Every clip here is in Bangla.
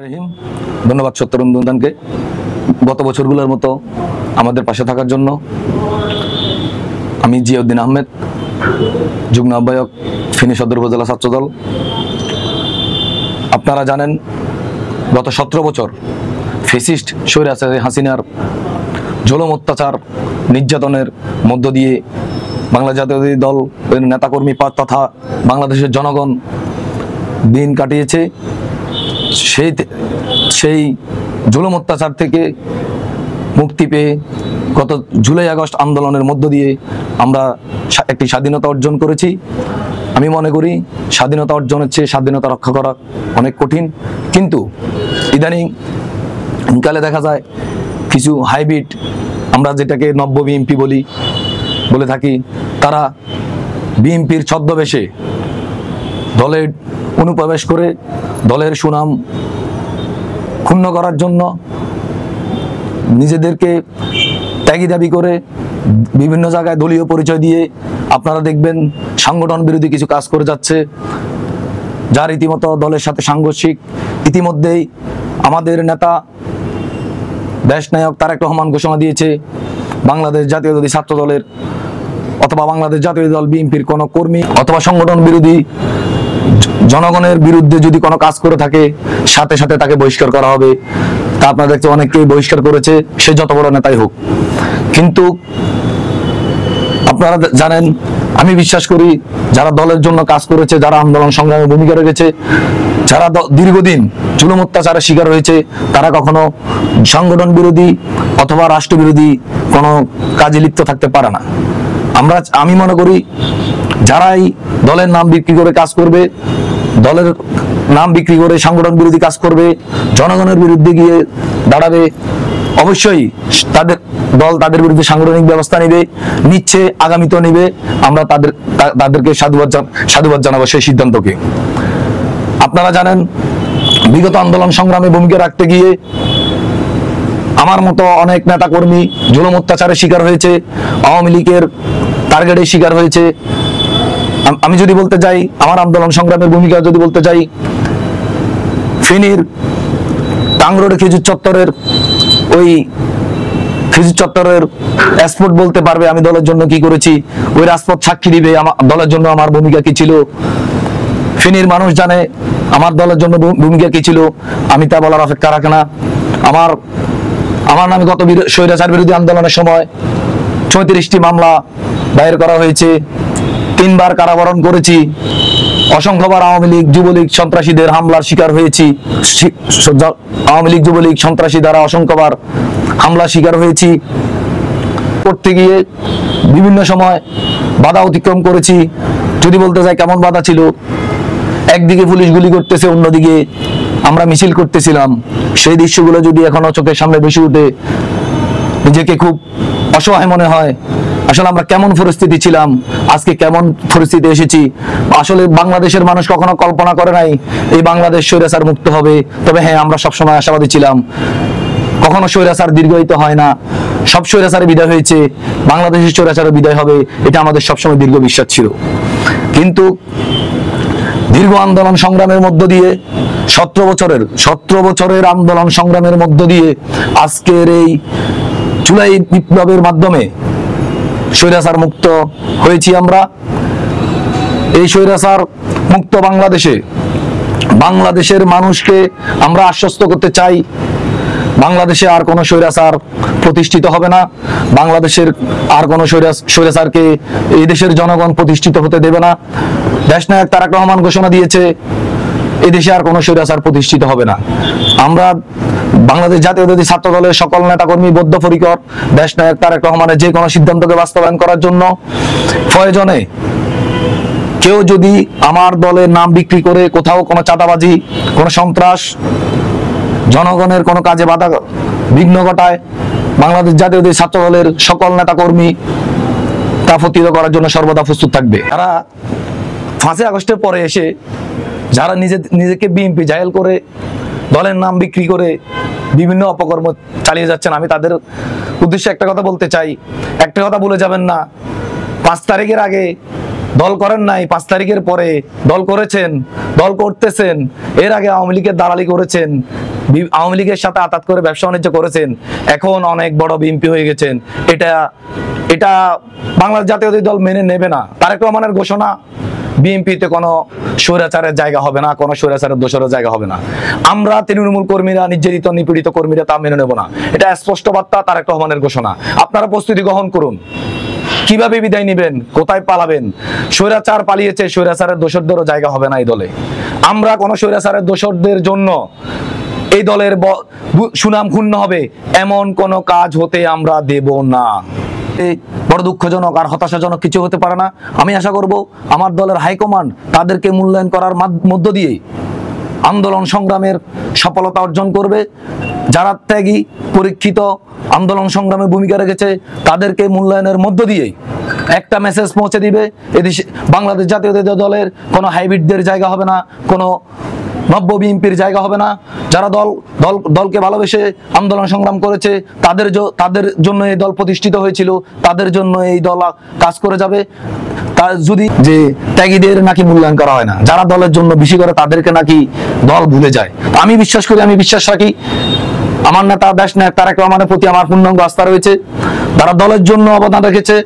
রহিম, ধন্যবাদ সত্যরঞ্জনকে গত বছরগুলোর মতো আমাদের পাশে থাকার জন্য। আমি জিয়াউদ্দিন আহমেদ, যুগ্ম আহ্বায়ক, ফেনী সদর উপজেলা ছাত্রদল। আপনারা জানেন গত 17 বছর ফ্যাসিস্ট স্বৈরাচারী হাসিনার জুলুম, অত্যাচার, নির্যাতনের মধ্য দিয়ে বাংলা জাতীয়তাবাদী দল নেতাকর্মী তথা বাংলাদেশের জনগণ দিন কাটিয়েছে। সেই জুলুম অত্যাচার থেকে মুক্তি পেয়ে গত জুলাই আগস্ট আন্দোলনের মধ্য দিয়ে আমরা একটি স্বাধীনতা অর্জন করেছি। আমি মনে করি স্বাধীনতা অর্জনের চেয়ে স্বাধীনতা রক্ষা করা অনেক কঠিন, কিন্তু ইদানিং কালে দেখা যায় কিছু হাইব্রিড, আমরা যেটাকে নব্য বিএনপি বলে থাকি, তারা বিএনপির ছদ্মবেশে দলে অনুপ্রবেশ করে দলের সুনাম ক্ষুণ্ণ করার জন্য নিজেদেরকে ত্যাগী দাবি করে বিভিন্ন জায়গায় দলীয় পরিচয় দিয়ে আপনারা দেখবেন সংগঠন বিরোধী কিছু কাজ করে যাচ্ছে, যার রীতিমতো দলের সাথে সাংঘর্ষিক। ইতিমধ্যেই আমাদের নেতা দেশনায়ক তারেক রহমান ঘোষণা দিয়েছে, বাংলাদেশ জাতীয়তাবাদী ছাত্র দলের অথবা বাংলাদেশ জাতীয় দল বিএনপির কোনো কর্মী অথবা সংগঠন বিরোধী জনগণের বিরুদ্ধে যদি কোনো কাজ করে থাকে সাথে সাথে তাকে বহিষ্কার করা হবে। তা আপনারা দেখতে অনেককেই বহিষ্কার করেছে, সে যত বড় নেতাই হোক। কিন্তু আপনারা জানেন, আমি বিশ্বাস করি যারা দলের জন্য কাজ করেছে, যারা আন্দোলন সংগ্রামে ভূমিকা রেখেছে, যারা দীর্ঘদিন জুলুম অত্যাচারের শিকার হয়েছে, তারা কখনো সংগঠন বিরোধী অথবা রাষ্ট্রবিরোধী কোনো কাজে লিপ্ত থাকতে পারে না। আমি মনে করি যারাই দলের নাম বিক্রি করে কাজ করবে, দলের নাম বিক্রি করে সংগঠন বিরোধী কাজ করবে, জনগণের বিরুদ্ধে গিয়ে দাঁড়াবে, অবশ্যই তাদের বিরুদ্ধে সাংগঠনিক ব্যবস্থা নিচ্ছে, আগামীতেও নিবে। আমরা তাদেরকে সাধুবাদ জানাবো সেই সিদ্ধান্তকে। আপনারা জানেন বিগত আন্দোলন সংগ্রামে ভূমিকা রাখতে গিয়ে আমার মতো অনেক নেতা কর্মী জুলুম অত্যাচারের শিকার হয়েছে, আওয়ামী লীগের টার্গেটের শিকার হয়েছে। আমি যদি বলতে যাই আমার আন্দোলন সংগ্রামের ভূমিকা যদি বলতে যাই, ফেনীর টাংরোডে খেজুর চত্বরের এক্সপোর্ট বলতে পারবে আমি দলের জন্য কি করেছি, ওই রাজপথ সাক্ষী দিবে দলের জন্য আমার ভূমিকা কি ছিল। ফেনীর মানুষ জানে আমার দলের জন্য ভূমিকা কি ছিল, আমি তা বলার অপেক্ষা রাখে না। আমার নামে গত স্বৈরাচার বিরোধী আন্দোলনের সময় 34টি মামলা দায়ের করা হয়েছে, 3 বার কারাবরণ করেছি, অসংখ্যবার আওয়ামী লীগ যুবলীগ সন্ত্রাসীদের হামলার শিকার হয়েছি, আওয়ামী লীগ যুবলীগ সন্ত্রাসী দ্বারা অসংখ্যবার হামলার শিকার হয়েছি। করতে গিয়ে বিভিন্ন সময় বাধা অতিক্রম করেছি। যদি বলতে চাই কেমন বাধা ছিল, একদিকে পুলিশ গুলি করতেছে, অন্যদিকে আমরা মিছিল করতেছিলাম। সেই দৃশ্যগুলো যদি এখনো চোখের সামনে ভেসে উঠে নিজেকে খুব অসহায় মনে হয়। আসলে আমরা কেমন পরিস্থিতি ছিলাম, আজকে কেমন পরিস্থিতি এসেছি। আসলে বাংলাদেশের মানুষ কখনো কল্পনা করে নাই এই বাংলাদেশ স্বৈরাচার মুক্ত হবে। তবে হ্যাঁ, আমরা সবসময় আশাবাদী ছিলাম। কখনো স্বৈরাচার দীর্ঘায়িত হয় না, সব স্বৈরাচারে বিদায় হয়েছে, বাংলাদেশের স্বৈরাচারও বিদায় হবে, এটা আমাদের সবসময় দীর্ঘ বিশ্বাস ছিল। কিন্তু দীর্ঘ আন্দোলন সংগ্রামের মধ্য দিয়ে 17 বছরের আন্দোলন সংগ্রামের মধ্য দিয়ে আজকের এই জুলাই বিপ্লবের মাধ্যমে স্বৈরাচার মুক্ত হয়েছি আমরা। এই স্বৈরাচার মুক্ত বাংলাদেশের মানুষকে আমরা আশ্বস্ত করতে চাই, বাংলাদেশে আর কোনো স্বৈরাচার প্রতিষ্ঠিত হবে না। বাংলাদেশের আর কোনো স্বৈরাচারকে এই দেশের জনগণ প্রতিষ্ঠিত হতে দেবে না। দেশনায়ক তারেক রহমান ঘোষণা দিয়েছে এই দেশে আর কোনো স্বৈরাচার প্রতিষ্ঠিত হবে না। আমরা বাংলাদেশ জাতীয়তাবাদী ছাত্র দলের সকল নেতাকর্মী বদ্ধপরিকর দেশনায়ক তারেক রহমানের যে কোনো সিদ্ধান্তকে বাস্তবায়ন করার জন্য। প্রয়োজনে কেউ যদি আমার দলের নাম বিক্রি করে কোথাও কোনো চাঁদাবাজি, কোনো সন্ত্রাস, জনগণের কোনো কাজে বাধা বিঘ্ন ঘটায়, বাংলাদেশ জাতীয়তাবাদী ছাত্র দলের সকল নেতাকর্মী তা প্রতিরোধ করার জন্য সর্বদা প্রস্তুত থাকবে। তারা 5 আগস্টের পরে এসে যারা নিজেকে বিএনপি জাহেল করে দলের নাম বিক্রি করে বিভিন্ন অপকর্ম চালিয়ে যাচ্ছেন, আমি তাদের উদ্দেশ্যে একটা কথা বলতে চাই, একটা কথা ভুলে যাবেন না, 5 তারিখের আগে দল করেন নাই, 5 তারিখের পরে দল করেছেন, দল করতেছেন। এর আগে আওয়ামী লীগের দালালি করেছেন, আওয়ামী লীগের সাথে আতাত করে ব্যবসা বাণিজ্য করেছেন, এখন অনেক বড় বিএনপি হয়ে গেছেন। এটা বাংলাদেশ জাতীয়তাবাদী দল মেনে নেবে না। তারেক রহমানের ঘোষণা, বিএনপিতে কোনো স্বৈরাচারের জায়গা হবে না, কোনো স্বৈরাচারের দোষরের জায়গা হবে না। আমরা তৃণমূল কর্মীরা, নির্যাতিত নিপীড়িত কর্মীরা তা মেনে নেব না। এটা স্পষ্ট বার্তা, তারেক রহমানের ঘোষণা। আপনারা প্রস্তুতি গ্রহণ করুন। কিভাবে বিদায় নেবেন, কোথায় পালাবেন? স্বৈরাচার পালিয়েছে, স্বৈরাচারের দোষরদেরও জায়গা হবে না এই দলে। আমরা কোনো স্বৈরাচারের দোষরদের জন্য এই দলের সুনাম ক্ষুণ্ণ হবে এমন কোনো কাজ হতে আমরা দেব না। বড় দুঃখজনক আর হতাশাজনক কিছু হতে পারে না। আমি আশা করব আমার দলের হাইকমান্ড তাদেরকে মূল্যায়ন করার মধ্য দিয়ে আন্দোলন সংগ্রামের সফলতা অর্জন করবে। যারা ত্যাগী, পরীক্ষিত, আন্দোলন সংগ্রামে ভূমিকা রেখেছে, তাদেরকে মূল্যায়নের মধ্য দিয়ে একটা মেসেজ পৌঁছে দিবে, এদেশে বাংলাদেশ জাতীয়তাবাদী দলের কোনো হাইব্রিডদের জায়গা হবে না, কোনো নব্য বিএনপির জায়গা হবে না। যারা দলকে ভালোবেসে আন্দোলন সংগ্রাম করেছে, তাদের জন্য এই দল প্রতিষ্ঠিত হয়েছিল, তাদের জন্য এই দল কাজ করে যাবে। যদি যে ত্যাগীদের নাকি মূল্যায়ন করা হয় না, যারা দলের জন্য বেশি করে তাদেরকে নাকি দল ভুলে যায়। আমি বিশ্বাস করি, আমি বিশ্বাস রাখি, আমার নেতা দেশ নায়ক তারেক রহমানের প্রতি আমার পূর্ণাঙ্গ আস্থা রয়েছে। যারা দলের জন্য অবদান রেখেছে,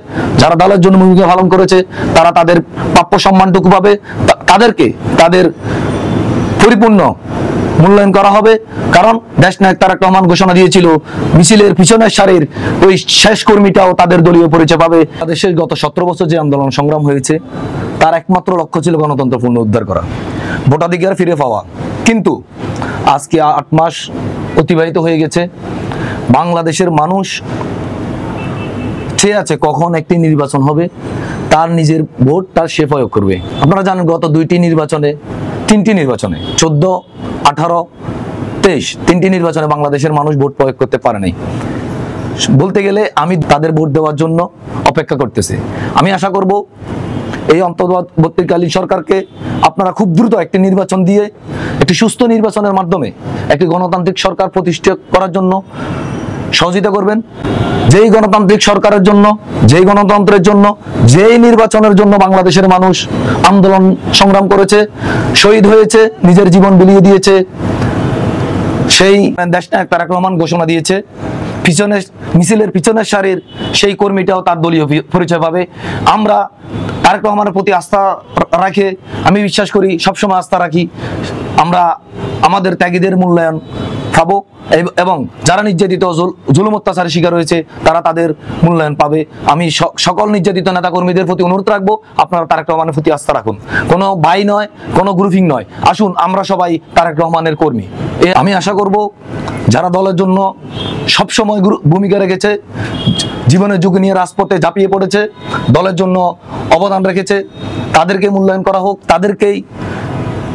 যারা দলের জন্য ভূমিকা পালন করেছে, তারা তাদের প্রাপ্য সম্মানটুকু পাবে। তাদের পরিপূর্ণ মূল্যায়ন করা হবে। কারণ দেশ নায়ক তারেক রহমান ঘোষণা দিয়েছিল, মিছিলের পিছনের সারির ওই শেষ কর্মীটাও তাদের দলীয় পরিচয় পাবে। দেশের গত 17 বছর যে আন্দোলন সংগ্রাম হয়েছে, তার একমাত্র লক্ষ্য ছিল গণতন্ত্র পুনরুদ্ধার করা, ভোটাধিকার ফিরে পাওয়া। কিন্তু আজকে 8 মাস অতিবাহিত হয়ে গেছে। বাংলাদেশের মানুষ চেয়ে আছে কখন একটি নির্বাচন হবে, তার নিজের ভোট সে প্রয়োগ করবে। আপনারা জানেন গত 3টি নির্বাচনে, 3টি নির্বাচনে 14, 18, 23 3টি নির্বাচনে বাংলাদেশের মানুষ ভোট প্রয়োগ করতে পারে নাই। বলতে গেলে আমি তাদের ভোট দেওয়ার জন্য অপেক্ষা করতেছি। আমি আশা করব এই অন্তর্বর্তীকালীন সরকারকে আপনারা খুব দ্রুত একটি নির্বাচন দিয়ে, একটি সুস্থ নির্বাচনের মাধ্যমে একটি গণতান্ত্রিক সরকার প্রতিষ্ঠা করার জন্য সহযোগিতা করবেন। যেই গণতান্ত্রিক সরকারের জন্য, যেই গণতন্ত্রের জন্য, যেই নির্বাচনের জন্য বাংলাদেশের মানুষ আন্দোলন সংগ্রাম করেছে, শহীদ হয়েছে, নিজের জীবন বিলিয়ে দিয়েছে, সেই দেশ নায়ক তারেক রহমান ঘোষণা দিয়েছে, মিছিলের পিছনের সারির সেই কর্মীটাও তার দলীয় পরিচয় পাবে। আমরা তারেক রহমানের প্রতি আস্থা রাখে, আমি বিশ্বাস করি, সবসময় আস্থা রাখি, আমরা আমাদের ত্যাগীদের মূল্যায়ন পাবো এবং যারা নির্যাতিত, জুলুম অত্যাচারের শিকার হয়েছে, তারা তাদের মূল্যায়ন পাবে। আমি সকল নির্যাতিত নেতা কর্মীদের প্রতি অনুরোধ রাখবো, আপনারা তারেক রহমানের প্রতি আস্থা রাখুন। কোনো ভাই নয়, কোনো গ্রুপিং নয়, আসুন আমরা সবাই তারেক রহমানের কর্মী। আমি আশা করব যারা দলের জন্য সবসময় ভূমিকা রেখেছে, জীবনের ঝুঁকি নিয়ে রাজপথে ঝাঁপিয়ে পড়েছে, দলের জন্য অবদান রেখেছে, তাদেরকে মূল্যায়ন করা হোক, তাদেরকেই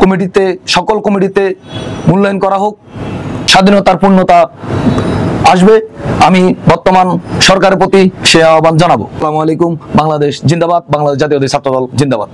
কমিটিতে, সকল কমিটিতে মূল্যায়ন করা হোক। স্বাধীনতার পূর্ণতা আসবে। আমি বর্তমান সরকারের প্রতি সে আহ্বান জানাবো। আসসালামু আলাইকুম। বাংলাদেশ জিন্দাবাদ, বাংলাদেশ জাতীয়তাবাদী ছাত্রদল জিন্দাবাদ।